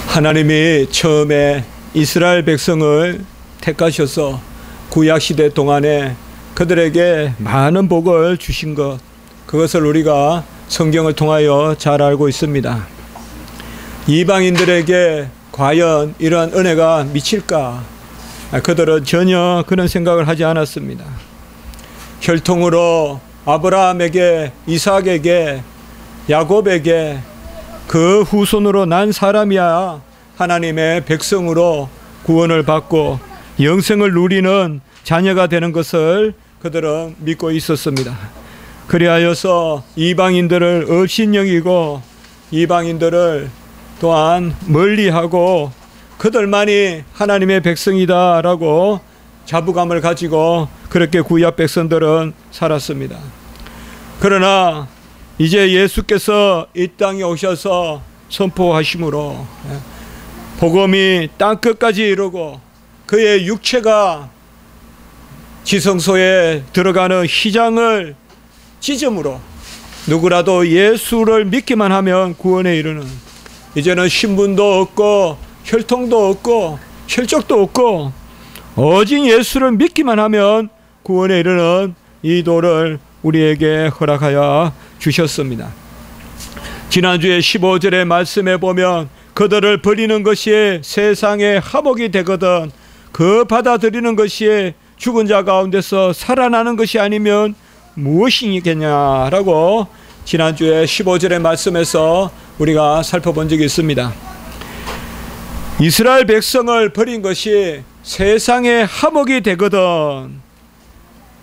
하나님이 처음에 이스라엘 백성을 택하셔서 구약시대 동안에 그들에게 많은 복을 주신 것, 그것을 우리가 성경을 통하여 잘 알고 있습니다. 이방인들에게 과연 이러한 은혜가 미칠까? 그들은 전혀 그런 생각을 하지 않았습니다. 혈통으로 아브라함에게, 이삭에게, 야곱에게 그 후손으로 난 사람이야 하나님의 백성으로 구원을 받고 영생을 누리는 자녀가 되는 것을 그들은 믿고 있었습니다. 그리하여서 이방인들을 업신여기고 이방인들을 또한 멀리하고 그들만이 하나님의 백성이다라고 자부감을 가지고 그렇게 구약 백성들은 살았습니다. 그러나 이제 예수께서 이 땅에 오셔서 선포하심으로 복음이 땅끝까지 이르고 그의 육체가 지성소에 들어가는 휘장을 찢음으로 누구라도 예수를 믿기만 하면 구원에 이르는, 이제는 신분도 없고 혈통도 없고 혈족도 없고 오직 예수를 믿기만 하면 구원에 이르는 이 도를 우리에게 허락하여 주셨습니다. 지난주에 15절의 말씀에 보면 그들을 버리는 것이 세상의 화목이 되거든 그 받아들이는 것이 죽은 자 가운데서 살아나는 것이 아니면 무엇이겠냐라고 지난주에 15절의 말씀에서 우리가 살펴본 적이 있습니다. 이스라엘 백성을 버린 것이 세상의 화목이 되거든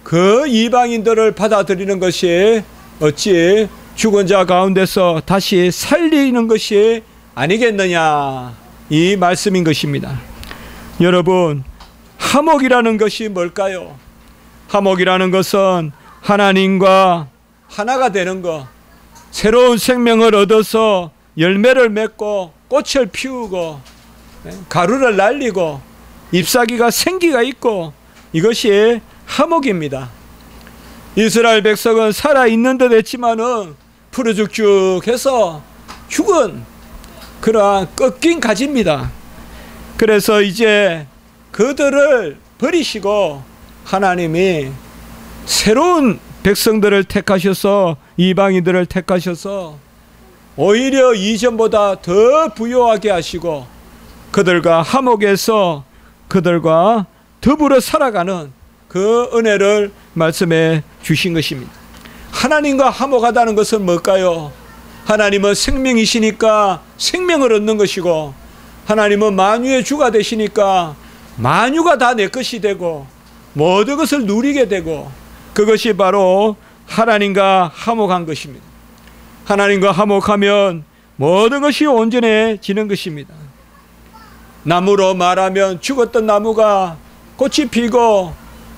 그 이방인들을 받아들이는 것이 어찌 죽은 자 가운데서 다시 살리는 것이 아니겠느냐, 이 말씀인 것입니다. 여러분, 화목이라는 것이 뭘까요? 화목이라는 것은 하나님과 하나가 되는 것, 새로운 생명을 얻어서 열매를 맺고 꽃을 피우고 가루를 날리고 잎사귀가 생기가 있고, 이것이 화목입니다. 이스라엘 백성은 살아있는 듯 했지만은 푸르죽죽해서 죽은 그러한 꺾인 가지입니다. 그래서 이제 그들을 버리시고 하나님이 새로운 백성들을 택하셔서 이방인들을 택하셔서 오히려 이전보다 더 부요하게 하시고 그들과 화목해서 그들과 더불어 살아가는 그 은혜를 말씀해 주신 것입니다. 하나님과 화목하다는 것은 뭘까요? 하나님은 생명이시니까 생명을 얻는 것이고 하나님은 만유의 주가 되시니까 만유가 다 내 것이 되고 모든 것을 누리게 되고, 그것이 바로 하나님과 화목한 것입니다. 하나님과 화목하면 모든 것이 온전해지는 것입니다. 나무로 말하면 죽었던 나무가 꽃이 피고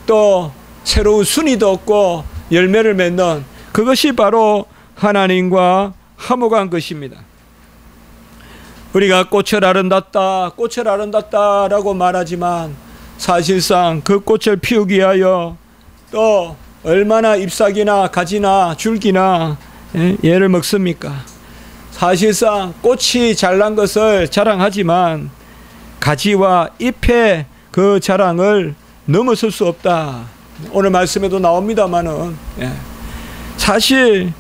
또 새로운 순이 돋고 열매를 맺는, 그것이 바로 하나님과 화목한 것입니다. 우리가 꽃을 아름답다, 꽃을 아름답다라고 말하지만 사실상 그 꽃을 피우기 위하여 또 얼마나 잎사귀나 가지나 줄기나 얘를 먹습니까? 사실상 꽃이 잘난 것을 자랑하지만 가지와 잎의 그 자랑을 넘어설 수 없다. 오늘 말씀에도 나옵니다마는 사실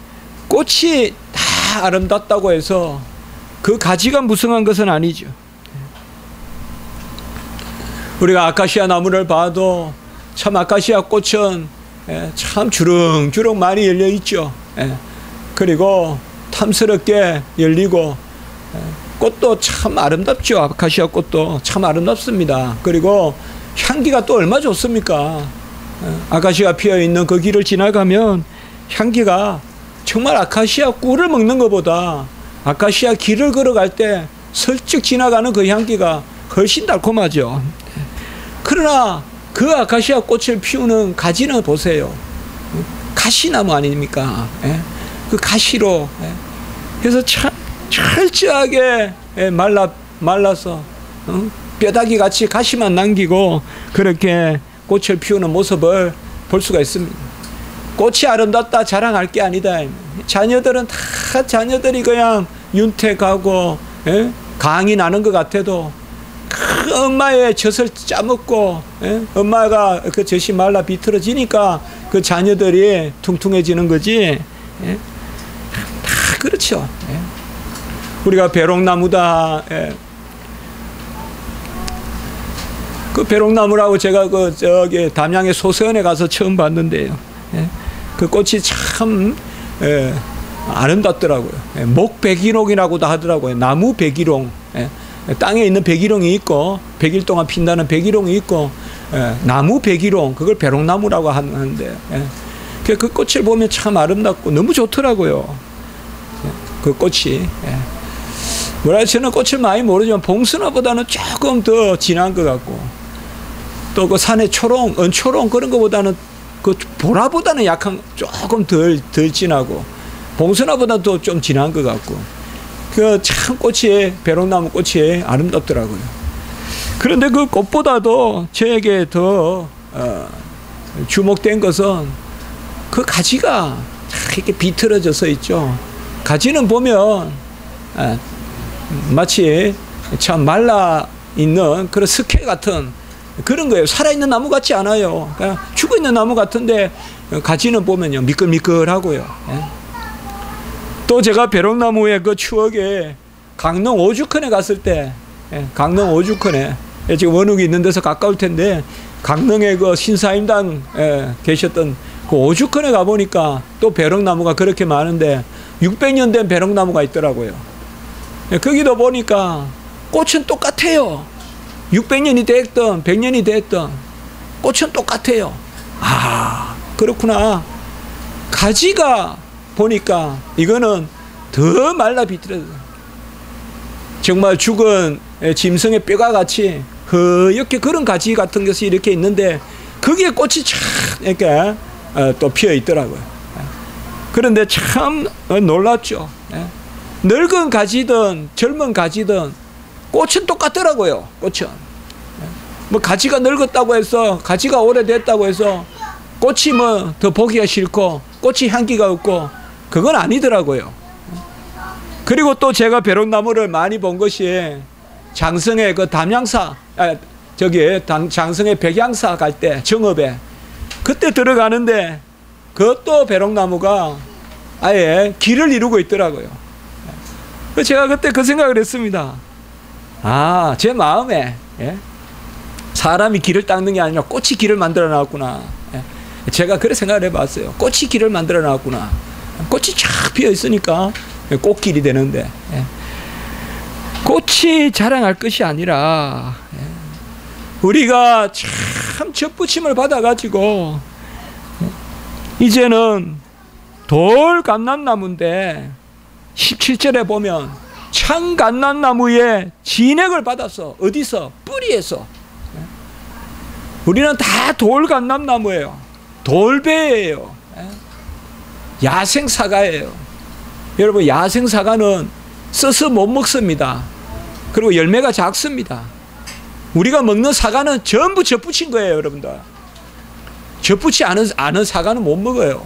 꽃이 다 아름답다고 해서 그 가지가 무성한 것은 아니죠. 우리가 아카시아 나무를 봐도 참 아카시아 꽃은 참 주렁주렁 많이 열려 있죠. 그리고 탐스럽게 열리고 꽃도 참 아름답죠. 아카시아 꽃도 참 아름답습니다. 그리고 향기가 또 얼마나 좋습니까? 아카시아 피어있는 그 길을 지나가면 향기가 정말 아카시아 꿀을 먹는 것보다 아카시아 길을 걸어갈 때 슬쩍 지나가는 그 향기가 훨씬 달콤하죠. 그러나 그 아카시아 꽃을 피우는 가지는 보세요. 가시나무 아닙니까? 그 가시로 그래서 참 철저하게 말라서 뼈다귀 같이 가시만 남기고 그렇게 꽃을 피우는 모습을 볼 수가 있습니다. 꽃이 아름답다 자랑할 게 아니다. 자녀들은 다 자녀들이 그냥 윤택하고 강이 나는 것 같아도 그 엄마의 젖을 짜먹고 엄마가 그 젖이 말라 비틀어지니까 그 자녀들이 퉁퉁해지는 거지. 다 그렇죠. 우리가 배롱나무다. 그 배롱나무라고 제가 그 저기 담양의 소서원에 가서 처음 봤는데요. 그 꽃이 참 아름답더라고요. 목백일홍이라고도 하더라고요. 나무 백일홍. 땅에 있는 백일홍이 있고 100일 동안 핀다는 백일홍이 있고 나무 백일홍, 그걸 배롱나무라고 하는데 그 꽃을 보면 참 아름답고 너무 좋더라고요. 그 꽃이. 뭐라 저는 꽃을 많이 모르지만 봉선화보다는 조금 더 진한 것 같고, 또 그 산의 초롱, 은초롱 그런 것보다는 그 보라보다는 약한 조금 덜 진하고, 봉선화보다도 좀 진한 것 같고, 그 참 꽃이, 배롱나무 꽃이 아름답더라고요. 그런데 그 꽃보다도 저에게 더 주목된 것은 그 가지가 이렇게 비틀어져서 있죠. 가지는 보면 마치 참 말라 있는 그런 스케 같은 그런 거예요. 살아있는 나무 같지 않아요. 그냥 죽어있는 나무 같은데 가지는 보면요 미끌미끌하고요. 또 제가 배롱나무의 그 추억에 강릉 오죽헌에 갔을 때, 강릉 오죽헌에 지금 원욱이 있는 데서 가까울 텐데 강릉에 그 신사임당 계셨던 그 오죽헌에 가보니까 또 배롱나무가 그렇게 많은데 600년 된 배롱나무가 있더라고요. 거기도 보니까 꽃은 똑같아요. 600년이 됐든 100년이 됐든 꽃은 똑같아요. 아, 그렇구나. 가지가 보니까 이거는 더 말라 비틀어져. 정말 죽은 짐승의 뼈가 같이 허옇게 그런 가지 같은 것이 이렇게 있는데 거기에 꽃이 참 이렇게 또 피어 있더라고요. 그런데 참 놀랍죠. 늙은 가지든 젊은 가지든 꽃은 똑같더라고요. 꽃은 뭐 가지가 늙었다고 해서, 가지가 오래됐다고 해서 꽃이 뭐 더 보기가 싫고 꽃이 향기가 없고 그건 아니더라고요. 그리고 또 제가 배롱나무를 많이 본 것이 장성의 그 담양사, 장성의 백양사 갈 때 정읍에 그때 들어가는데 그것도 배롱나무가 아예 길을 이루고 있더라고요. 제가 그때 그 생각을 했습니다. 아, 제 마음에 사람이 길을 닦는 게 아니라 꽃이 길을 만들어 놨구나. 제가 그래 생각을 해봤어요. 꽃이 길을 만들어 놨구나. 꽃이 쫙 피어 있으니까 꽃길이 되는데, 꽃이 자랑할 것이 아니라 우리가 참 접붙임을 받아가지고 이제는 돌감람나무인데 17절에 보면 창감람나무의 진액을 받아서, 어디서? 뿌리에서. 우리는 다 돌감람나무예요. 돌배예요. 야생사과예요. 여러분, 야생사과는 써서 못 먹습니다. 그리고 열매가 작습니다. 우리가 먹는 사과는 전부 젖붙인 거예요, 여러분들. 젖붙이 않은 사과는 못 먹어요.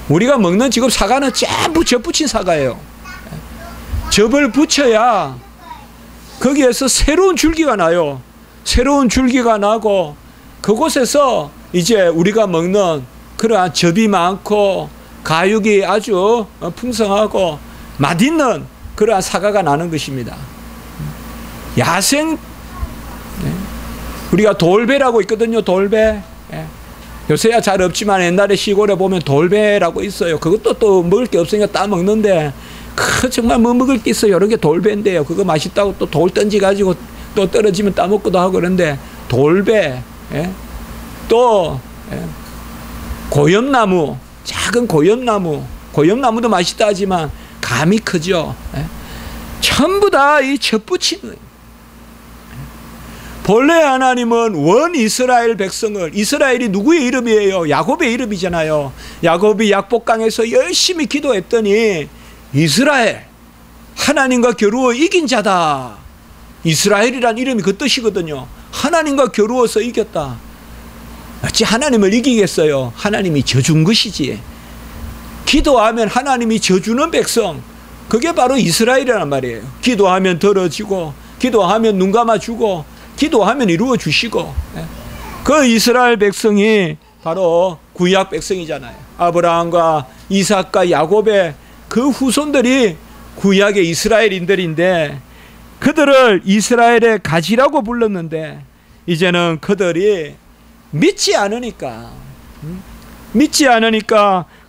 우리가 먹는 지금 사과는 전부 젖붙인 사과예요. 젖을 붙여야 거기에서 새로운 줄기가 나요. 새로운 줄기가 나고 그곳에서 이제 우리가 먹는 그러한 즙이 많고 가육이 아주 풍성하고 맛있는 그러한 사과가 나는 것입니다. 야생, 우리가 돌배라고 있거든요. 돌배. 요새야 잘 없지만 옛날에 시골에 보면 돌배라고 있어요. 그것도 또 먹을 게 없으니까 따먹는데 정말 뭐 먹을 게 있어요. 여러 개 돌배인데요. 그거 맛있다고 또 돌 던지가지고 또 떨어지면 따먹기도 하고 그런데 돌배, 또 고염나무, 작은 고염나무도 맛있다 하지만 감이 크죠. 전부 다 이 젖붙인 거예요. 본래 하나님은 원 이스라엘 백성을, 이스라엘이 누구의 이름이에요? 야곱의 이름이잖아요. 야곱이 약복강에서 열심히 기도했더니 이스라엘, 하나님과 겨루어 이긴 자다. 이스라엘이란 이름이 그 뜻이거든요. 하나님과 겨루어서 이겼다. 어찌 하나님을 이기겠어요? 하나님이 져준 것이지. 기도하면 하나님이 져주는 백성, 그게 바로 이스라엘이란 말이에요. 기도하면 들어지고, 기도하면 눈 감아주고, 기도하면 이루어 주시고. 그 이스라엘 백성이 바로 구약 백성이잖아요. 아브라함과 이삭과 야곱의 그 후손들이 구약의 이스라엘인들인데, 그들을 이스라엘의 가지라고 불렀는데, 이제는 그들이 믿지 않으니까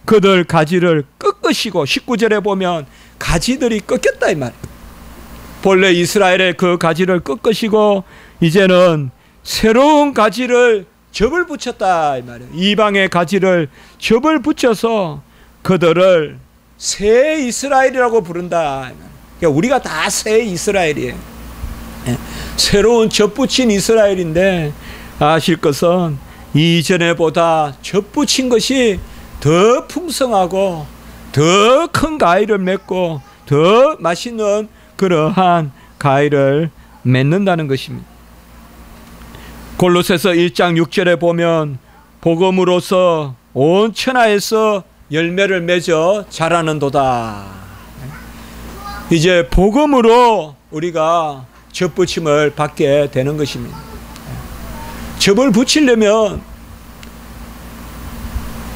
그들 가지를 꺾으시고, 19절에 보면 가지들이 꺾였다 이 말이에요. 본래 이스라엘의 그 가지를 꺾으시고 이제는 새로운 가지를 접을 붙였다 이 말이에요. 이방의 가지를 접을 붙여서 그들을 새 이스라엘이라고 부른다. 그러니까 우리가 다 새 이스라엘이에요. 새로운 접붙인 이스라엘인데, 아실 것은 이전에보다 접붙인 것이 더 풍성하고 더 큰 가위를 맺고 더 맛있는 그러한 가위를 맺는다는 것입니다. 골로새서 1장 6절에 보면 복음으로서 온 천하에서 열매를 맺어 자라는도다. 이제 복음으로 우리가 접붙임을 받게 되는 것입니다. 접을 붙이려면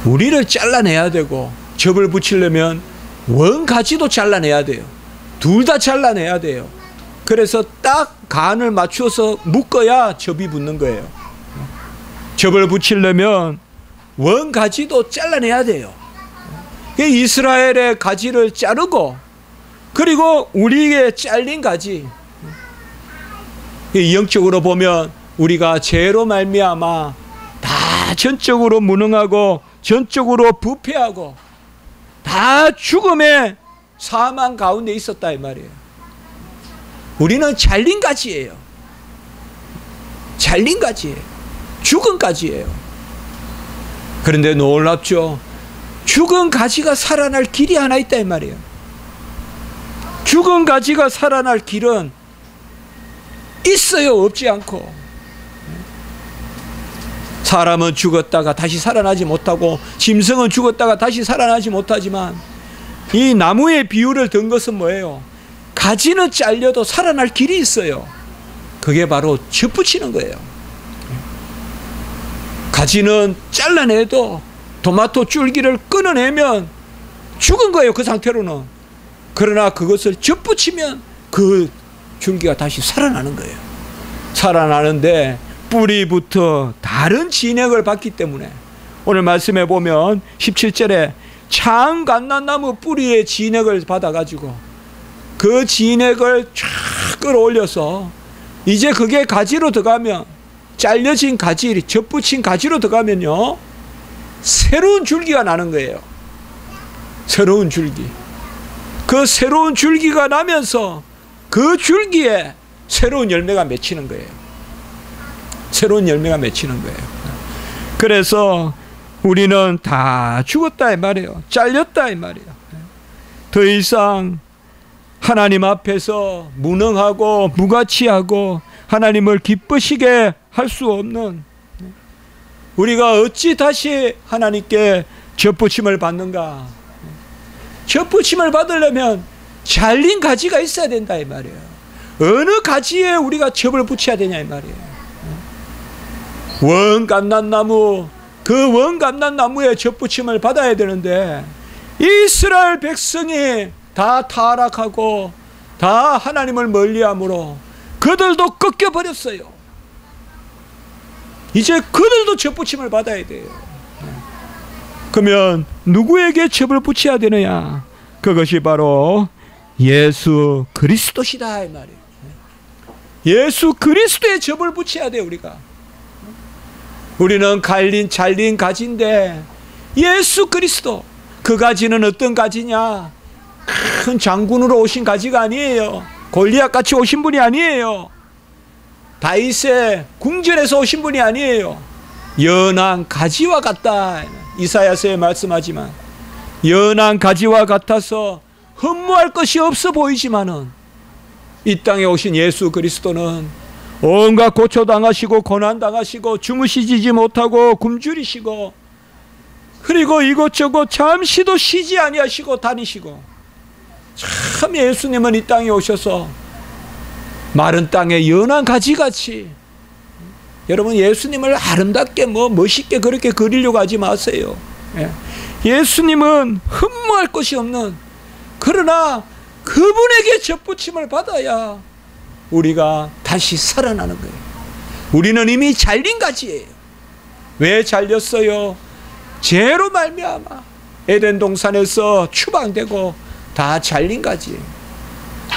우리를 잘라내야 되고, 접을 붙이려면 원가지도 잘라내야 돼요. 둘 다 잘라내야 돼요. 그래서 딱 간을 맞춰서 묶어야 접이 붙는 거예요. 접을 붙이려면 원가지도 잘라내야 돼요. 이스라엘의 가지를 자르고, 그리고 우리의 잘린 가지, 영적으로 보면 우리가 죄로 말미암아 다 전적으로 무능하고 전적으로 부패하고 다 죽음의 사망 가운데 있었다 이 말이에요. 우리는 잘린 가지예요. 잘린 가지예요. 죽은 가지예요. 그런데 놀랍죠. 죽은 가지가 살아날 길이 하나 있다 이 말이에요. 죽은 가지가 살아날 길은 있어요, 없지 않고. 사람은 죽었다가 다시 살아나지 못하고, 짐승은 죽었다가 다시 살아나지 못하지만, 이 나무의 비유를 든 것은 뭐예요? 가지는 잘려도 살아날 길이 있어요. 그게 바로 접붙이는 거예요. 가지는 잘라내도 토마토 줄기를 끊어내면 죽은 거예요, 그 상태로는. 그러나 그것을 접붙이면 그 줄기가 다시 살아나는 거예요. 살아나는데 뿌리부터 다른 진액을 받기 때문에, 오늘 말씀해 보면 17절에 참 감람나무 뿌리의 진액을 받아가지고 그 진액을 쫙 끌어올려서 이제 그게 가지로 들어가면, 잘려진 가지, 접붙인 가지로 들어가면요, 새로운 줄기가 나는 거예요. 새로운 줄기. 그 새로운 줄기가 나면서 그 줄기에 새로운 열매가 맺히는 거예요. 새로운 열매가 맺히는 거예요. 그래서 우리는 다 죽었다 이 말이에요. 잘렸다 이 말이에요. 더 이상 하나님 앞에서 무능하고 무가치하고 하나님을 기쁘시게 할 수 없는, 우리가 어찌 다시 하나님께 접붙임을 받는가? 접붙임을 받으려면 잘린 가지가 있어야 된다 이 말이에요. 어느 가지에 우리가 접을 붙여야 되냐 이 말이에요. 원감람나무, 그 원감람나무의 접붙임을 받아야 되는데, 이스라엘 백성이 다 타락하고 다 하나님을 멀리함으로 그들도 꺾여버렸어요. 이제 그들도 접붙임을 받아야 돼요. 그러면 누구에게 접을 붙여야 되느냐? 그것이 바로 예수 그리스도시다 이 말이에요. 예수 그리스도의 접을 붙여야 돼요. 우리는 잘린 가지인데, 예수 그리스도, 그 가지는 어떤 가지냐? 큰 장군으로 오신 가지가 아니에요. 골리앗같이 오신 분이 아니에요. 다윗의 궁전에서 오신 분이 아니에요. 연한 가지와 같다. 이사야서에 말씀하지만, 연한 가지와 같아서 흠모할 것이 없어 보이지만은, 이 땅에 오신 예수 그리스도는 온갖 고초당하시고 고난당하시고 주무시지 못하고 굶주리시고, 그리고 이곳저곳 잠시도 쉬지 아니하시고 다니시고, 참 예수님은 이 땅에 오셔서 마른 땅에 연한 가지같이, 여러분 예수님을 아름답게 멋있게 그렇게 그리려고 하지 마세요. 예수님은 흠모할 것이 없는, 그러나 그분에게 접붙임을 받아야 우리가 다시 살아나는 거예요. 우리는 이미 잘린 가지예요. 왜 잘렸어요? 죄로 말미암아 에덴 동산에서 추방되고 다 잘린 가지예요.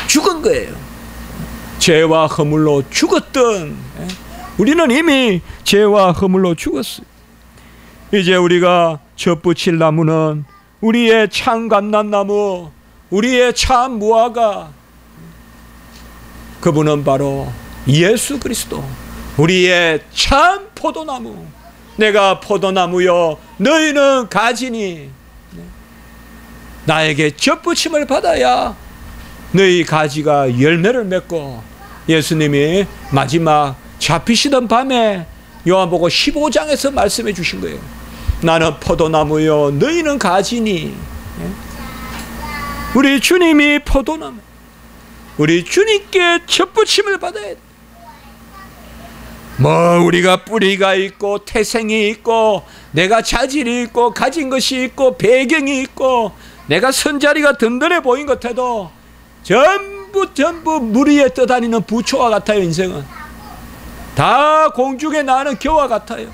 죽은 거예요. 죄와 허물로 죽었던, 우리는 이미 죄와 허물로 죽었어요. 이제 우리가 접붙일 나무는 우리의 참 감람나무, 우리의 참 무화과, 그분은 바로 예수 그리스도, 우리의 참 포도나무. 내가 포도나무요 너희는 가지니, 나에게 접붙임을 받아야 너희 가지가 열매를 맺고, 예수님이 마지막 잡히시던 밤에 요한복음 15장에서 말씀해 주신 거예요. 나는 포도나무요 너희는 가지니. 우리 주님이 포도나무, 우리 주님께 접붙임을 받아야 돼. 우리가 뿌리가 있고 태생이 있고 내가 자질이 있고 가진 것이 있고 배경이 있고 내가 선자리가 든든해 보인 것 해도 전부 물 위에 떠다니는 부초와 같아요. 인생은 다 공중에 나는 겨와 같아요.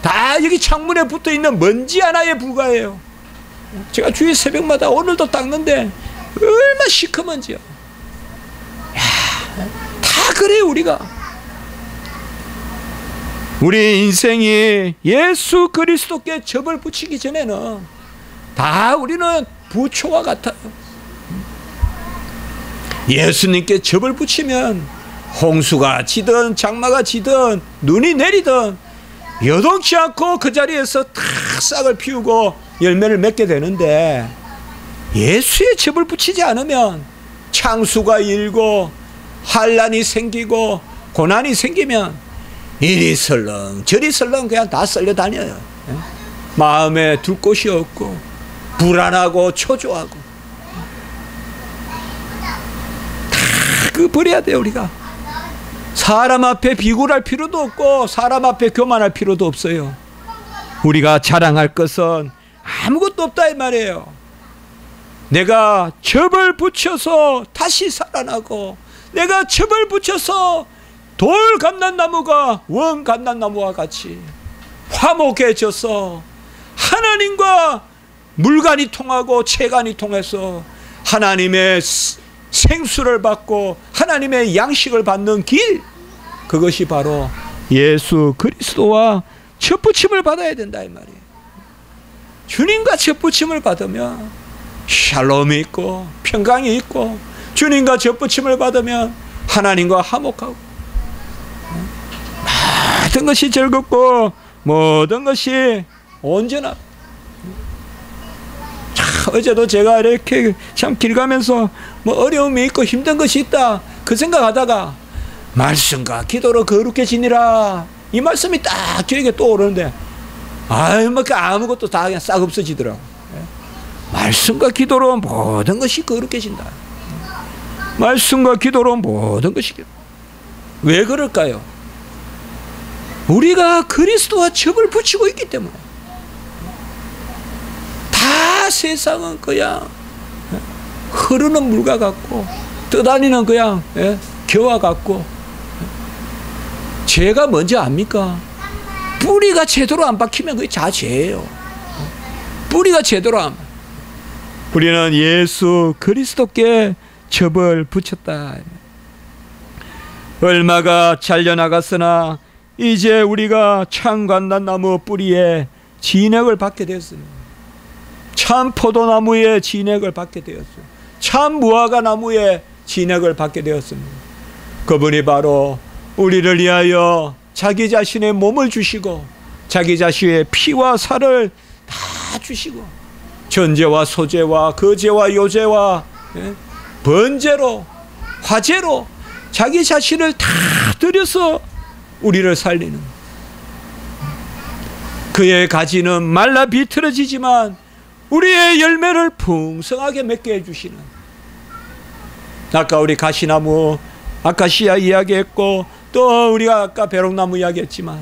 다 여기 창문에 붙어있는 먼지 하나에 불과해요. 제가 주일 새벽마다 오늘도 닦는데 얼마나 시커먼지요. 다 그래요. 우리 인생이 예수 그리스도께 접을 붙이기 전에는 다 우리는 부초와 같아요. 예수님께 접을 붙이면 홍수가 지든 장마가 지든 눈이 내리든 여동치 않고 그 자리에서 탁 싹을 피우고 열매를 맺게 되는데, 예수의 접을 붙이지 않으면 창수가 일고 환란이 생기고 고난이 생기면 이리 설렁 저리 설렁 그냥 다 썰려 다녀요. 마음에 둘 곳이 없고 불안하고 초조하고 다 버려야 돼요. 우리가 사람 앞에 비굴할 필요도 없고 사람 앞에 교만할 필요도 없어요. 우리가 자랑할 것은 아무것도 없다 이 말이에요. 내가 접을 붙여서 다시 살아나고, 내가 접을 붙여서 돌 감람나무가 원 감람나무와 같이 화목해져서 하나님과 물간이 통하고 채간이 통해서 하나님의 생수를 받고 하나님의 양식을 받는 길, 그것이 바로 예수 그리스도와 접붙임을 받아야 된다 이 말이에요. 주님과 접붙임을 받으면 샬롬이 있고 평강이 있고, 주님과 접붙임을 받으면 하나님과 화목하고 모든 것이 즐겁고 모든 것이 온전하고. 어제도 제가 이렇게 참 길 가면서 어려움이 있고 힘든 것이 있다 그 생각하다가 말씀과 기도로 거룩해 지니라 이 말씀이 딱 기억에 떠오르는데, 아무것도 다 그냥 싹 없어지더라고. 말씀과 기도로 모든 것이 거룩해진다. 말씀과 기도로 모든 것이. 왜 그럴까요? 우리가 그리스도와 접을 붙이고 있기 때문에. 다 세상은 그냥 흐르는 물과 같고 떠다니는 그냥 겨와 같고, 죄가 뭔지 압니까? 뿌리가 제대로 안 박히면 그게 다 죄예요. 뿌리가 제대로 안. 우리는 예수 그리스도께 접을 붙였다. 얼마가 잘려나갔으나 이제 우리가 참 감람나무 뿌리에 진액을 받게 되었습니다. 참 포도나무의 진액을 받게 되었어요. 참 무화과 나무의 진액을 받게 되었습니다. 그분이 바로 우리를 위하여 자기 자신의 몸을 주시고 자기 자신의 피와 살을 다 주시고 전제와 소제와 거제와 요제와 번제로 화제로 자기 자신을 다 드려서 우리를 살리는, 그의 가지는 말라 비틀어지지만 우리의 열매를 풍성하게 맺게 해주시는, 아까 우리 가시나무 아카시아 이야기했고 또 우리가 아까 벼룩나무 이야기했지만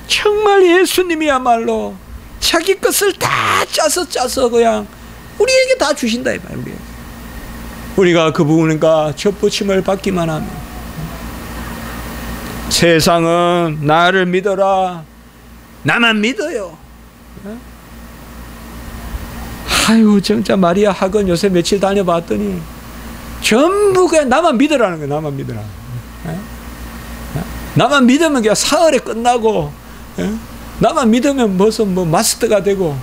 정말 예수님이야말로 자기 것을 다 짜서 그냥 우리에게 다 주신다 이 말이에요. 우리가 그분과 접붙임을 받기만 하면, 세상은 나를 믿어라, 나만 믿어요. 아유 진짜 마리아 학원 요새 며칠 다녀봤더니 전부 그냥 나만 믿으라는 거예요. 나만 믿으라. 나만 믿으면 그냥 사흘에 끝나고, 나만 믿으면 무슨 뭐 마스터가 되고,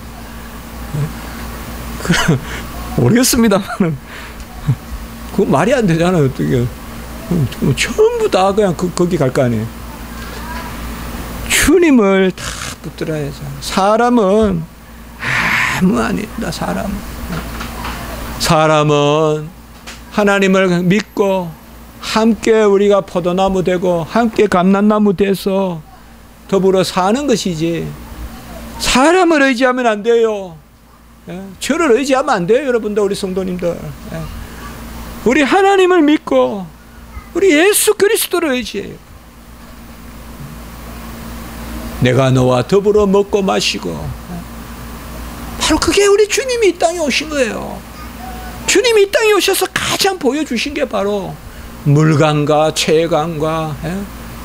모르겠습니다만 그거 말이 안 되잖아요. 어떻게 전부 다 그냥 거기 갈 거 아니에요. 주님을 다 붙들어야죠. 사람은 아무 아닙니다. 사람은 하나님을 믿고 함께 우리가 포도나무 되고 함께 감람나무 돼서 더불어 사는 것이지, 사람을 의지하면 안 돼요. 저를 의지하면 안 돼요. 여러분들, 우리 성도님들, 우리 하나님을 믿고 우리 예수 그리스도를 의지해요. 내가 너와 더불어 먹고 마시고, 바로 그게 우리 주님이 이 땅에 오신 거예요. 주님이 이 땅에 오셔서 가장 보여주신 게 바로 물간과 채간과,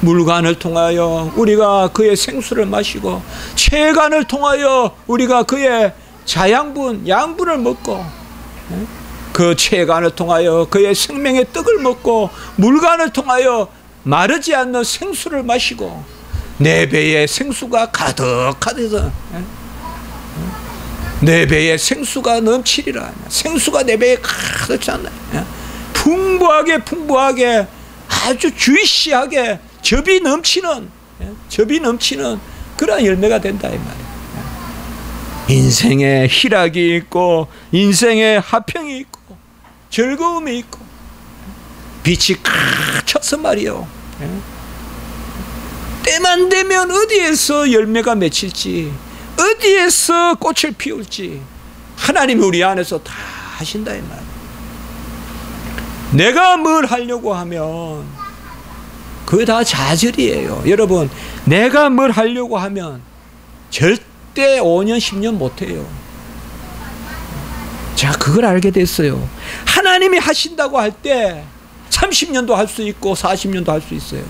물간을 통하여 우리가 그의 생수를 마시고, 채간을 통하여 우리가 그의 자양분, 양분을 먹고, 그 채간을 통하여 그의 생명의 떡을 먹고, 물간을 통하여 마르지 않는 생수를 마시고, 내 배에 생수가 가득하대서 내 배에 생수가 넘치리라. 생수가 내 배에 가득 찼네. 풍부하게 아주 주시하게 접이 넘치는 그런 열매가 된다 이 말이에요. 인생에 희락이 있고, 인생에 화평이 있고, 즐거움이 있고, 빛이 칵 쳤어 말이요. 때만 되면 어디에서 열매가 맺힐지, 어디에서 꽃을 피울지 하나님이 우리 안에서 다 하신다 이 말. 내가 뭘 하려고 하면 그게 다 좌절이에요. 여러분, 내가 뭘 하려고 하면 절대 5년 10년 못해요. 제가 그걸 알게 됐어요. 하나님이 하신다고 할 때 30년도 할 수 있고 40년도 할 수 있어요.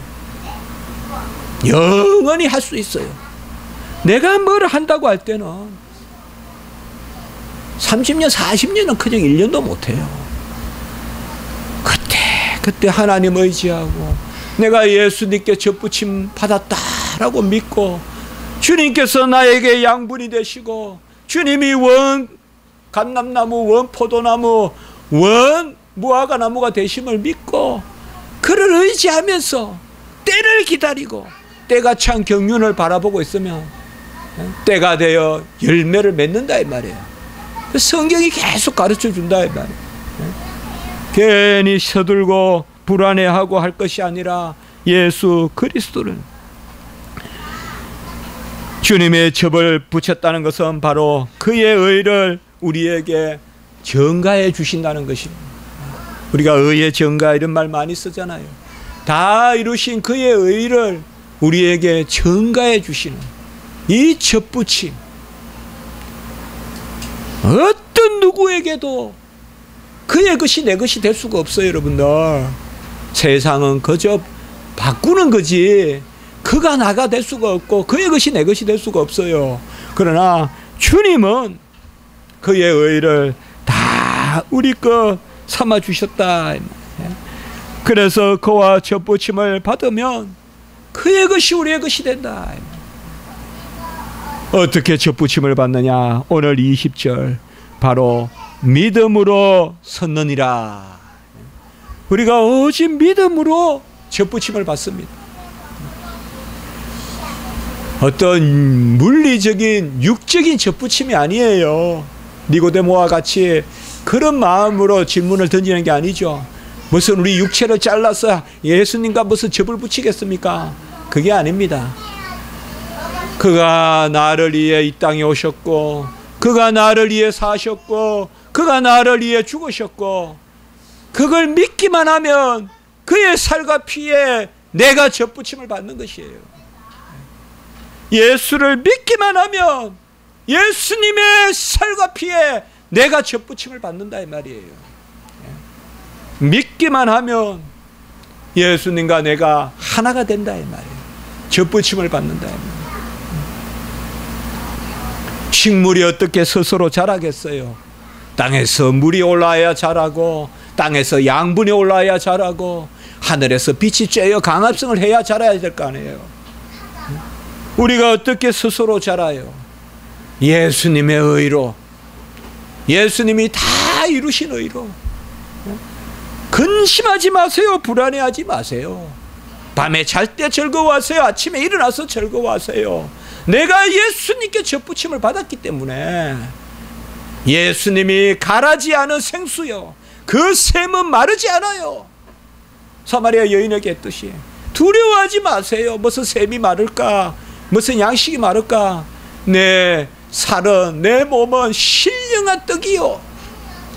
영원히 할 수 있어요. 내가 뭘 한다고 할 때는 30년 40년은 그냥 1년도 못해요. 그때 하나님 의지하고 내가 예수님께 접붙임 받았다라고 믿고, 주님께서 나에게 양분이 되시고, 주님이 원 감람나무, 원 포도나무, 원 무화과나무가 되심을 믿고 그를 의지하면서 때를 기다리고 때가 찬 경륜을 바라보고 있으면 때가 되어 열매를 맺는다 이 말이에요. 성경이 계속 가르쳐 준다 이 말이에요. 괜히 서둘고 불안해하고 할 것이 아니라 예수 그리스도를, 주님의 접을 붙였다는 것은 바로 그의 의를 우리에게 전가해 주신다는 것입니다. 우리가 의의 전가 이런 말 많이 쓰잖아요. 다 이루신 그의 의를 우리에게 전가해 주시는 이 접붙임, 어떤 누구에게도 그의 것이 내 것이 될 수가 없어요. 여러분들, 세상은 그저 바꾸는 거지 그가 나가 될 수가 없고 그의 것이 내 것이 될 수가 없어요. 그러나 주님은 그의 의를 다 우리 것 삼아 주셨다. 그래서 그와 접붙임을 받으면 그의 것이 우리의 것이 된다. 어떻게 접붙임을 받느냐? 오늘 20절 바로 믿음으로 섰느니라. 우리가 오직 믿음으로 접붙임을 받습니다. 어떤 물리적인 육적인 접붙임이 아니에요. 니고데모와 같이 그런 마음으로 질문을 던지는 게 아니죠. 무슨 우리 육체를 잘라서 예수님과 무슨 접을 붙이겠습니까? 그게 아닙니다. 그가 나를 위해 이 땅에 오셨고 그가 나를 위해 사셨고 그가 나를 위해 죽으셨고 그걸 믿기만 하면 그의 살과 피에 내가 접붙임을 받는 것이에요. 예수를 믿기만 하면 예수님의 살과 피에 내가 접붙임을 받는다 이 말이에요. 믿기만 하면 예수님과 내가 하나가 된다 이 말이에요. 접붙임을 받는다 이 말이에요. 식물이 어떻게 스스로 자라겠어요? 땅에서 물이 올라야 자라고 땅에서 양분이 올라야 자라고 하늘에서 빛이 쬐어 강합성을 해야 자라야 될 거 아니에요. 우리가 어떻게 스스로 자라요? 예수님의 의로, 예수님이 다 이루신 의로. 근심하지 마세요. 불안해하지 마세요. 밤에 잘 때 즐거워하세요. 아침에 일어나서 즐거워하세요. 내가 예수님께 접붙임을 받았기 때문에 예수님이 가라지 않은 생수요 그 샘은 마르지 않아요. 사마리아 여인에게 했듯이 두려워하지 마세요. 무슨 샘이 마를까, 무슨 양식이 마를까. 내 살은, 내 몸은 신령한 떡이요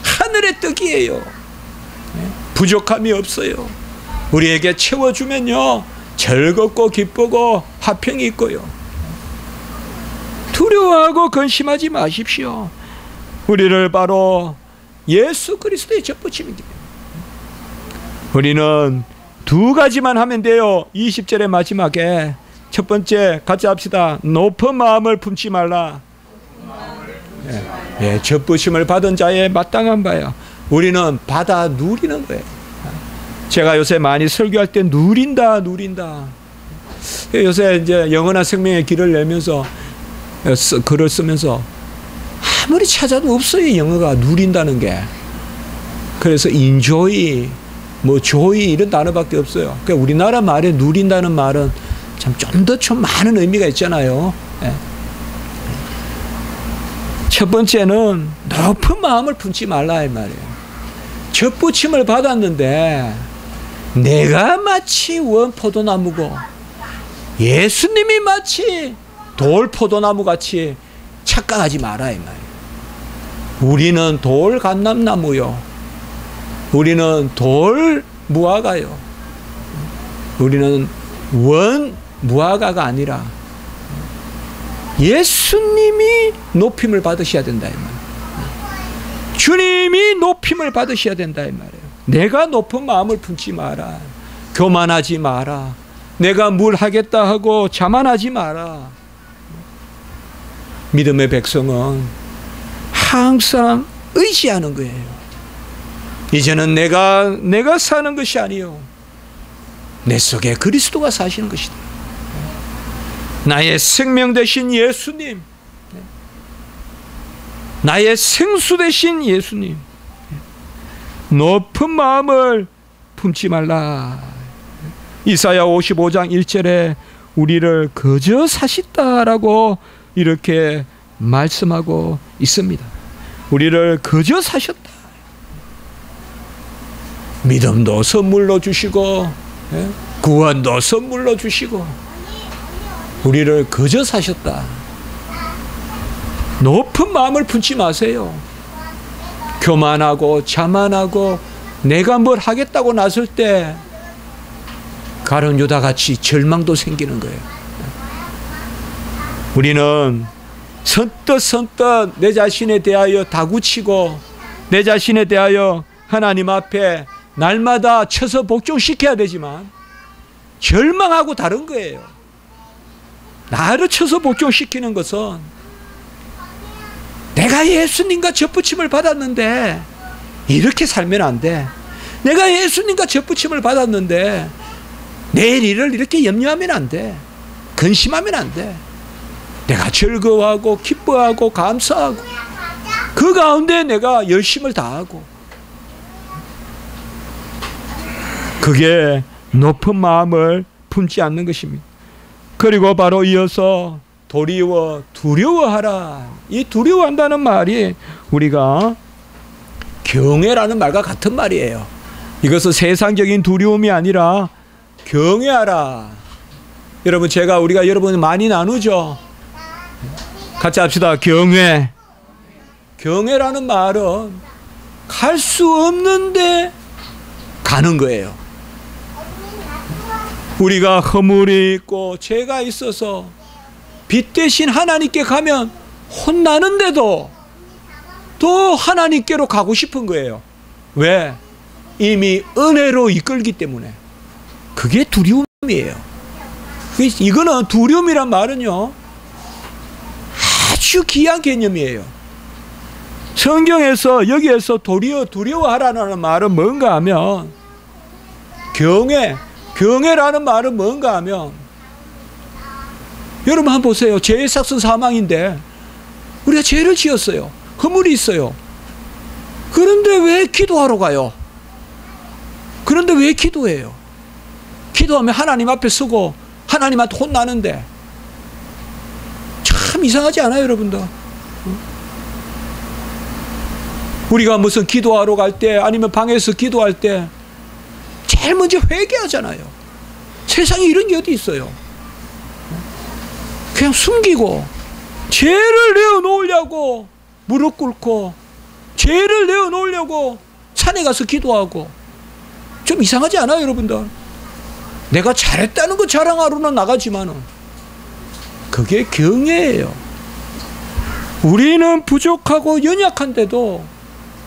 하늘의 떡이에요. 부족함이 없어요. 우리에게 채워주면요 즐겁고 기쁘고 화평이 있고요. 두려워하고 근심하지 마십시오. 우리를 바로 예수 그리스도의 접붙임입니다. 우리는 두 가지만 하면 돼요. 20절의 마지막에 첫 번째 같이 합시다. 높은 마음을 품지 말라. 접붙임을 받은 자의 마땅한 바야. 우리는 받아 누리는 거예요. 제가 요새 많이 설교할 때 누린다. 요새 이제 영원한 생명의 길을 내면서 글을 쓰면서 아무리 찾아도 없어요. 영어가 누린다는 게. 그래서 enjoy, joy 이런 단어밖에 없어요. 그러니까 우리나라 말에 누린다는 말은 참 좀 더 좀 많은 의미가 있잖아요. 첫 번째는 높은 마음을 품지 말라 이 말이에요. 접붙임을 받았는데 내가 마치 원 포도나무고 예수님이 마치 돌 포도나무 같이 착각하지 마라 이 말이에요. 우리는 돌 감람나무요. 우리는 돌 무화과요. 우리는 원 무화과가 아니라 예수님이 높임을 받으셔야 된다 이 말이에요. 주님이 높임을 받으셔야 된다 이 말이에요. 내가 높은 마음을 품지 마라. 교만하지 마라. 내가 뭘 하겠다 하고 자만하지 마라. 믿음의 백성은 항상 의지하는 거예요. 이제는 내가 사는 것이 아니요 내 속에 그리스도가 사시는 것이다. 나의 생명 되신 예수님, 나의 생수 되신 예수님, 높은 마음을 품지 말라. 이사야 55장 1절에 우리를 그저 사셨다라고 이렇게 말씀하고 있습니다. 우리를 그저 사셨다. 믿음도 선물로 주시고 구원도 선물로 주시고 우리를 그저 사셨다. 높은 마음을 품지 마세요. 교만하고 자만하고 내가 뭘 하겠다고 나설 때 가룟 유다같이 절망도 생기는 거예요. 우리는 선뜻 내 자신에 대하여 다구치고 내 자신에 대하여 하나님 앞에 날마다 쳐서 복종시켜야 되지만 절망하고 다른 거예요. 나를 쳐서 복종시키는 것은 내가 예수님과 접붙임을 받았는데 이렇게 살면 안 돼. 내가 예수님과 접붙임을 받았는데 내일 일을 이렇게 염려하면 안 돼. 근심하면 안 돼. 내가 즐거워하고 기뻐하고 감사하고 그 가운데 내가 열심을 다하고 그게 높은 마음을 품지 않는 것입니다. 그리고 바로 이어서 도리어 두려워하라. 이 두려워한다는 말이 우리가 경외라는 말과 같은 말이에요. 이것은 세상적인 두려움이 아니라 경외하라. 여러분 우리가 여러분 많이 나누죠. 같이 합시다. 경외. 경외라는 말은 갈 수 없는데 가는 거예요. 우리가 허물이 있고 죄가 있어서 빛 대신 하나님께 가면 혼나는데도 또 하나님께로 가고 싶은 거예요. 왜? 이미 은혜로 이끌기 때문에. 그게 두려움이에요. 이거는 두려움이란 말은요, 아주 귀한 개념이에요. 성경에서 여기에서 도리어 두려워하라는 말은 뭔가 하면, 경외라는 말은 뭔가 하면, 여러분 한번 보세요. 죄의 삭은 사망인데 우리가 죄를 지었어요. 허물이 있어요. 그런데 왜 기도하러 가요? 그런데 왜 기도해요? 기도하면 하나님 앞에 서고 하나님한테 혼나는데, 참 이상하지 않아요, 여러분들? 우리가 무슨 기도하러 갈 때, 아니면 방에서 기도할 때 제일 먼저 회개하잖아요. 세상에 이런 게 어디 있어요? 그냥 숨기고 죄를 내어놓으려고 무릎 꿇고 죄를 내어놓으려고 산에 가서 기도하고, 좀 이상하지 않아요, 여러분들? 내가 잘했다는 거 자랑하러는 나가지만은 그게 경외예요. 우리는 부족하고 연약한데도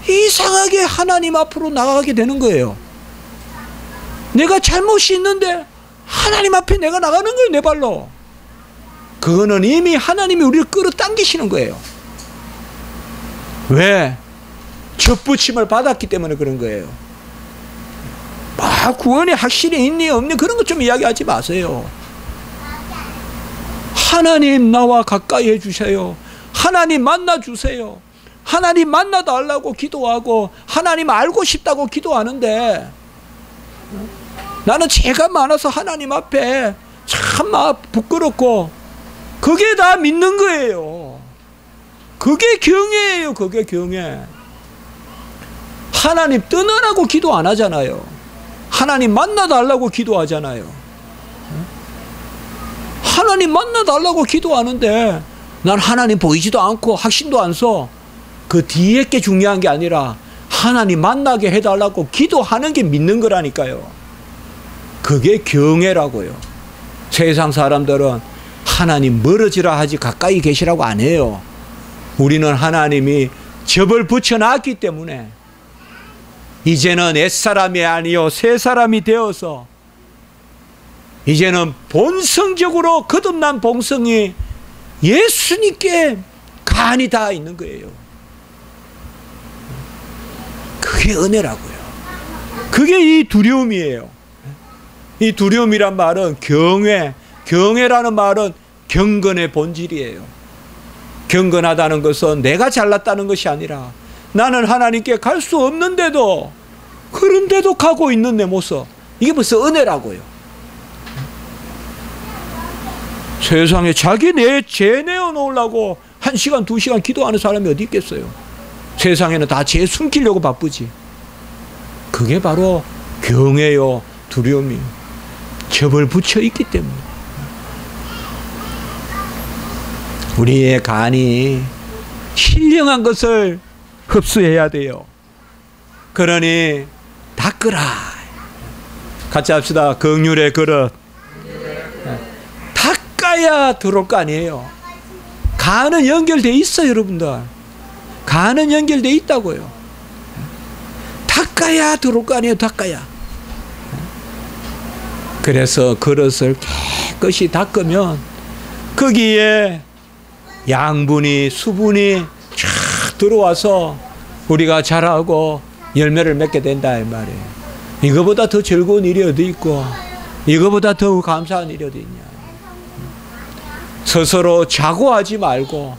이상하게 하나님 앞으로 나가게 되는 거예요. 내가 잘못이 있는데 하나님 앞에 내가 나가는 거예요, 내 발로. 그거는 이미 하나님이 우리를 끌어당기시는 거예요. 왜? 접붙임을 받았기 때문에 그런 거예요. 구원이 확실히 있니 없니 그런 것 좀 이야기하지 마세요. 하나님 나와 가까이 해주세요. 하나님 만나주세요. 하나님 만나달라고 기도하고 하나님 알고 싶다고 기도하는데, 나는 죄가 많아서 하나님 앞에 참 부끄럽고, 그게 다 믿는 거예요. 그게 경외예요. 그게 경외. 하나님 떠나라고 기도 안 하잖아요. 하나님 만나달라고 기도하잖아요. 하나님 만나달라고 기도하는데 난 하나님 보이지도 않고 확신도 안 서. 그 뒤에 게 중요한 게 아니라 하나님 만나게 해달라고 기도하는 게 믿는 거라니까요. 그게 경외라고요. 세상 사람들은 하나님 멀어지라 하지 가까이 계시라고 안 해요. 우리는 하나님이 접을 붙여놨기 때문에 이제는 옛사람이 아니요 새 사람이 되어서 이제는 본성적으로 거듭난 본성이 예수님께 간이 다 있는 거예요. 그게 은혜라고요. 그게 이 두려움이에요. 이 두려움이란 말은 경외라는 말은 경건의 본질이에요. 경건하다는 것은 내가 잘났다는 것이 아니라 나는 하나님께 갈 수 없는데도, 그런데도 가고 있는 내 모습, 이게 벌써 은혜라고요. 세상에 자기 죄 내어놓으려고 1시간 2시간 기도하는 사람이 어디 있겠어요? 세상에는 다 죄 숨기려고 바쁘지. 그게 바로 경외요 두려움이 접을 붙여 있기 때문에. 우리의 간이 신령한 것을 흡수해야 돼요. 그러니 닦으라. 같이 합시다. 긍휼의 그릇. 닦아야 들어올 거 아니에요. 간은 연결돼 있어요, 여러분들. 간은 연결돼 있다고요. 닦아야 들어올 거 아니에요. 닦아야. 그래서 그릇을 깨끗이 닦으면 거기에 양분이 수분이 쫙 들어와서 우리가 자라고 열매를 맺게 된다 이 말이에요. 이거보다 더 즐거운 일이 어디 있고, 이거보다 더 감사한 일이 어디 있냐. 스스로 자고하지 말고,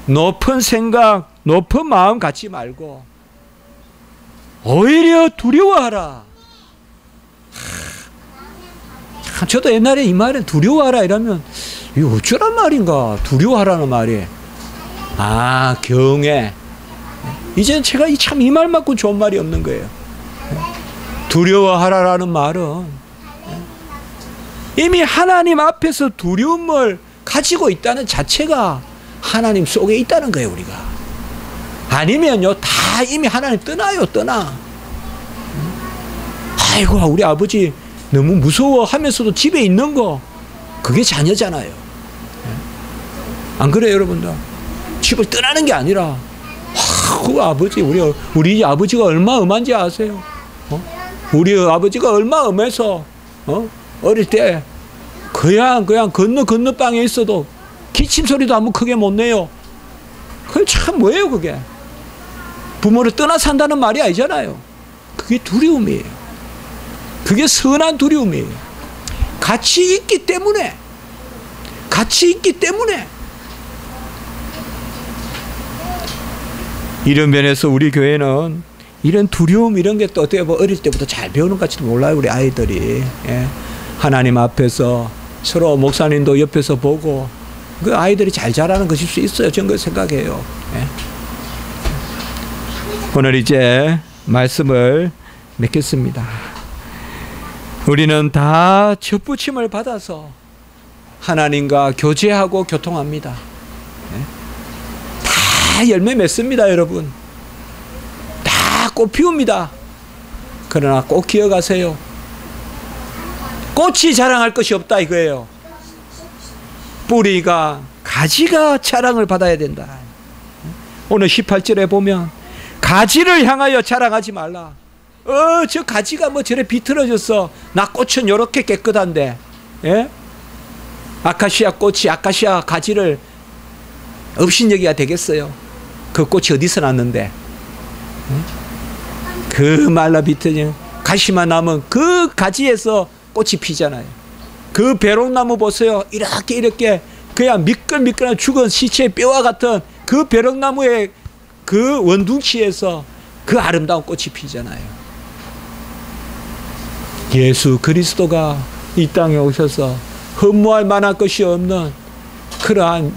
높은 생각, 높은 마음 갖지 말고 오히려 두려워하라. 저도 옛날에 이 말에 두려워하라 이러면 이거 어쩌란 말인가. 두려워하라는 말이 경외. 이제는 제가 참 이 말 맞고 좋은 말이 없는 거예요. 두려워하라라는 말은 이미 하나님 앞에서 두려움을 가지고 있다는 자체가 하나님 속에 있다는 거예요. 우리가 아니면요, 다 이미 하나님 떠나요, 떠나. 아이고, 우리 아버지 너무 무서워 하면서도 집에 있는 거, 그게 자녀잖아요. 안 그래요, 여러분들? 집을 떠나는 게 아니라, 그 아버지, 우리 아버지가 얼마 엄한지 아세요? 우리 아버지가 얼마 엄해서, 어릴 때, 그냥 건너 방에 있어도 기침 소리도 한번 크게 못 내요. 그게 참 뭐예요, 그게? 부모를 떠나 산다는 말이 아니잖아요. 그게 두려움이에요. 그게 선한 두려움이에요. 같이 있기 때문에. 이런 면에서 우리 교회는 이런 두려움, 이런 게 또 어떻게 보면 어릴 때부터 잘 배우는 것 같지도 몰라요, 우리 아이들이. 예. 하나님 앞에서 서로 목사님도 옆에서 보고, 그 아이들이 잘 자라는 것일 수 있어요. 저는 그렇게 생각해요. 예. 오늘 이제 말씀을 맺겠습니다. 우리는 다 접붙임을 받아서 하나님과 교제하고 교통합니다. 예. 다 열매 맺습니다, 여러분. 다 꽃 피웁니다. 그러나 꼭 기억하세요. 꽃이 자랑할 것이 없다 이거예요. 뿌리가, 가지가 자랑을 받아야 된다. 오늘 18절에 보면 가지를 향하여 자랑하지 말라. 저 가지가 뭐 저래 비틀어졌어. 나 꽃은 요렇게 깨끗한데. 예? 아카시아 꽃이 아카시아 가지를 업신여기가 되겠어요? 그 꽃이 어디서 났는데? 그 말라 비틀어진 가시만 남은 그 가지에서 꽃이 피잖아요. 그 배롱나무 보세요. 이렇게 그냥 미끌미끌한 죽은 시체의 뼈와 같은 그 배롱나무의 그 원둥치에서 그 아름다운 꽃이 피잖아요. 예수 그리스도가 이 땅에 오셔서 흠모할 만한 것이 없는 그러한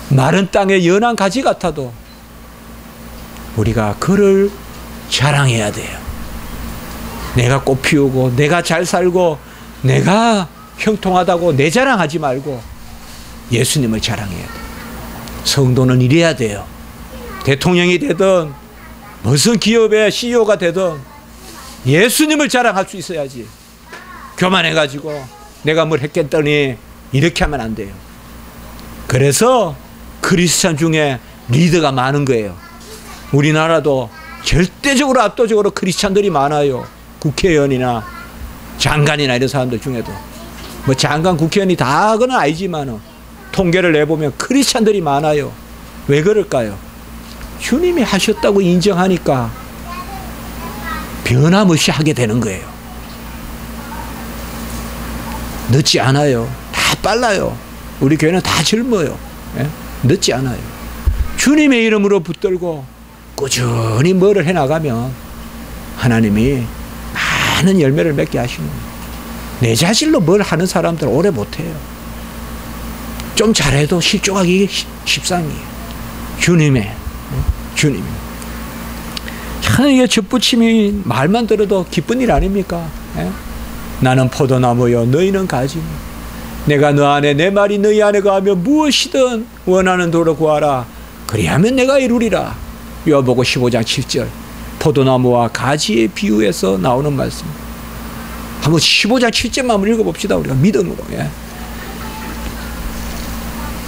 마른 땅의 연한 가지 같아도 우리가 그를 자랑해야 돼요. 내가 꽃 피우고 내가 잘 살고 내가 형통하다고 내 자랑하지 말고 예수님을 자랑해야 돼요. 성도는 이래야 돼요. 대통령이 되든 무슨 기업의 CEO가 되든 예수님을 자랑할 수 있어야지. 교만해가지고 내가 뭘 했겠더니 이렇게 하면 안 돼요. 그래서 크리스찬 중에 리더가 많은 거예요. 우리나라도 절대적으로 압도적으로 크리스찬들이 많아요. 국회의원이나 장관이나 이런 사람들 중에도 뭐 장관 국회의원이 다 그건 아니지만 통계를 내보면 크리스찬들이 많아요. 왜 그럴까요? 주님이 하셨다고 인정하니까 변함없이 하게 되는 거예요. 늦지 않아요. 다 빨라요. 우리 교회는 다 젊어요. 예? 늦지 않아요. 주님의 이름으로 붙들고 꾸준히 뭐를 해나가면 하나님이 많은 열매를 맺게 하시는 거예요. 내 자질로 뭘 하는 사람들 오래 못해요. 좀 잘해도 실족하기 십상이에요. 주님. 참 이게 접붙임이 말만 들어도 기쁜 일 아닙니까? 예? 나는 포도나무여 너희는 가지. 내가 너 안에 내 말이 너희 안에 거하면 무엇이든 원하는 도로 구하라. 그리하면 내가 이루리라. 요한복음 15장 7절 포도나무와 가지의 비유에서 나오는 말씀. 한번 15장 7절만 한번 읽어봅시다. 우리가 믿음으로. 예.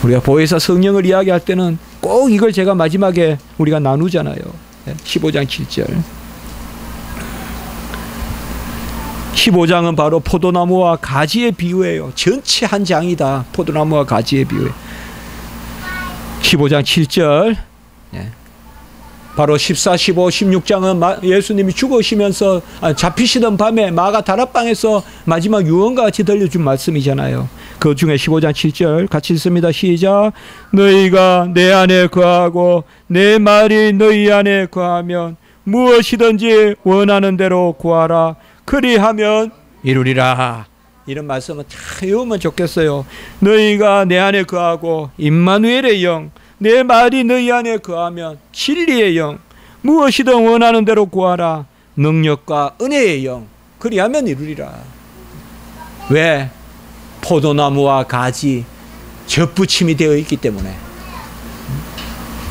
우리가 보혜사 성령을 이야기할 때는 꼭 이걸 제가 마지막에 우리가 나누잖아요. 15장 7절. 15장은 바로 포도나무와 가지의 비유예요. 전체 한 장이다. 포도나무와 가지의 비유. 15장 7절. 바로 14, 15, 16장은 예수님이 죽으시면서 잡히시던 밤에 마가 다락방에서 마지막 유언과 같이 들려준 말씀이잖아요. 그 중에 15장 7절 같이 읽습니다. 시작. 너희가 내 안에 거하고 내 말이 너희 안에 거하면 무엇이든지 원하는 대로 구하라. 그리하면 이루리라. 이런 말씀은 다 외우면 좋겠어요. 너희가 내 안에 거하고 임마누엘의 영, 내 말이 너희 안에 거하면 진리의 영, 무엇이든 원하는 대로 구하라. 능력과 은혜의 영, 그리하면 이루리라. 왜? 포도나무와 가지 접붙임이 되어 있기 때문에.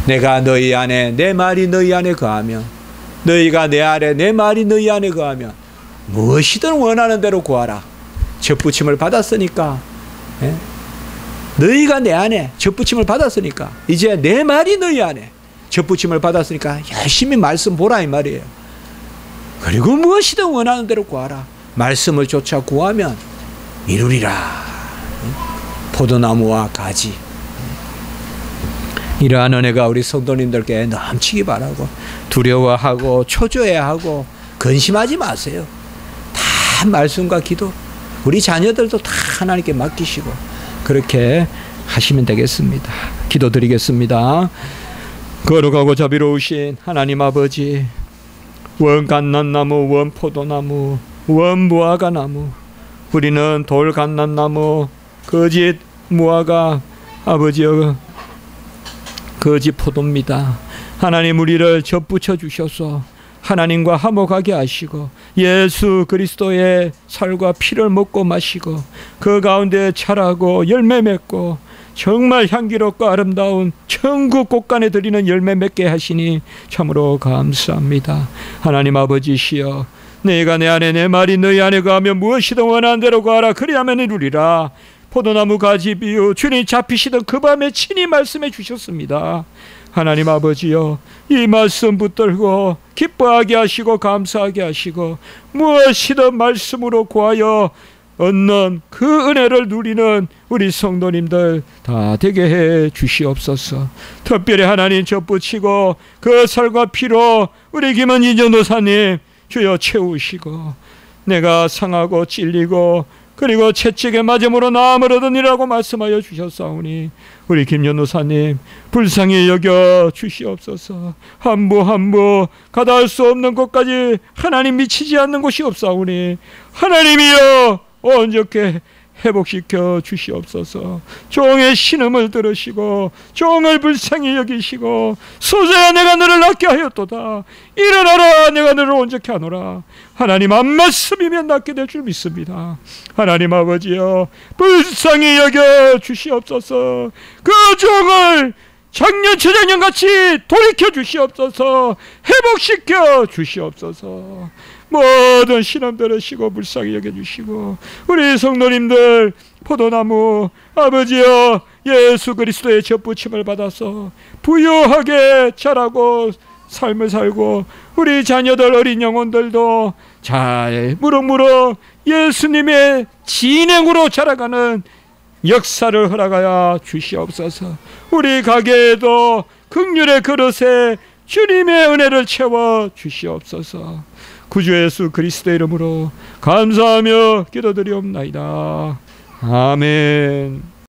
내가 너희 안에, 내 말이 너희 안에 거하면, 너희가 내 안에, 내 말이 너희 안에 거하면 무엇이든 원하는 대로 구하라. 접붙임을 받았으니까, 너희가 내 안에 접붙임을 받았으니까, 이제 내 말이 너희 안에 접붙임을 받았으니까 열심히 말씀 보라 이 말이에요. 그리고 무엇이든 원하는 대로 구하라. 말씀을 쫓아 구하면 이루리라. 포도나무와 가지. 이러한 은혜가 우리 성도님들께 넘치기 바라고, 두려워하고 초조해하고 근심하지 마세요. 다 말씀과 기도, 우리 자녀들도 다 하나님께 맡기시고 그렇게 하시면 되겠습니다. 기도드리겠습니다. 거룩하고 자비로우신 하나님 아버지, 원 감람나무, 원 포도나무, 원 무화과나무, 우리는 돌 감람나무, 거짓 무화과, 아버지여 거짓 포도입니다. 하나님, 우리를 접붙여 주셔서 하나님과 화목하게 하시고 예수 그리스도의 살과 피를 먹고 마시고 그 가운데 자라고 열매 맺고 정말 향기롭고 아름다운 천국 곳간에 드리는 열매 맺게 하시니 참으로 감사합니다. 하나님 아버지시여, 내가 내 안에, 내 말이 너희 안에 거하면 무엇이든 원하는 대로 구하라. 그리하면 이루리라. 포도나무 가지 비유, 주님 잡히시던 그 밤에 친히 말씀해 주셨습니다. 하나님 아버지여, 이 말씀 붙들고 기뻐하게 하시고 감사하게 하시고 무엇이든 말씀으로 구하여 얻는 그 은혜를 누리는 우리 성도님들 다 되게 해 주시옵소서. 특별히 하나님 접붙이고 그 살과 피로 우리 김은희 전도사님 주여 채우시고, 내가 상하고 찔리고 그리고 채찍에 맞음으로 나음을 얻으니라고 말씀하여 주셨사오니 우리 김연우사님 불쌍히 여겨 주시옵소서. 한부 가다할 수 없는 곳까지 하나님 미치지 않는 곳이 없사오니 하나님이여 온전케 회복시켜 주시옵소서. 종의 신음을 들으시고 종을 불쌍히 여기시고, 소자야 내가 너를 낫게 하였도다. 일어나라, 내가 너를 온전케 하노라. 하나님 한 말씀이면 낫게 될 줄 믿습니다. 하나님 아버지여, 불쌍히 여겨 주시옵소서. 그 종을 작년 재작년같이 돌이켜 주시옵소서. 회복시켜 주시옵소서. 모든 신음 들으시고 불쌍히 여겨주시고, 우리 성도님들 포도나무 아버지여 예수 그리스도의 접붙임을 받아서 부유하게 자라고 삶을 살고, 우리 자녀들 어린 영혼들도 잘 무럭무럭 예수님의 진행으로 자라가는 역사를 허락하여 주시옵소서. 우리 가게에도 긍휼의 그릇에 주님의 은혜를 채워 주시옵소서. 구주 예수 그리스도의 이름으로 감사하며 기도드리옵나이다. 아멘.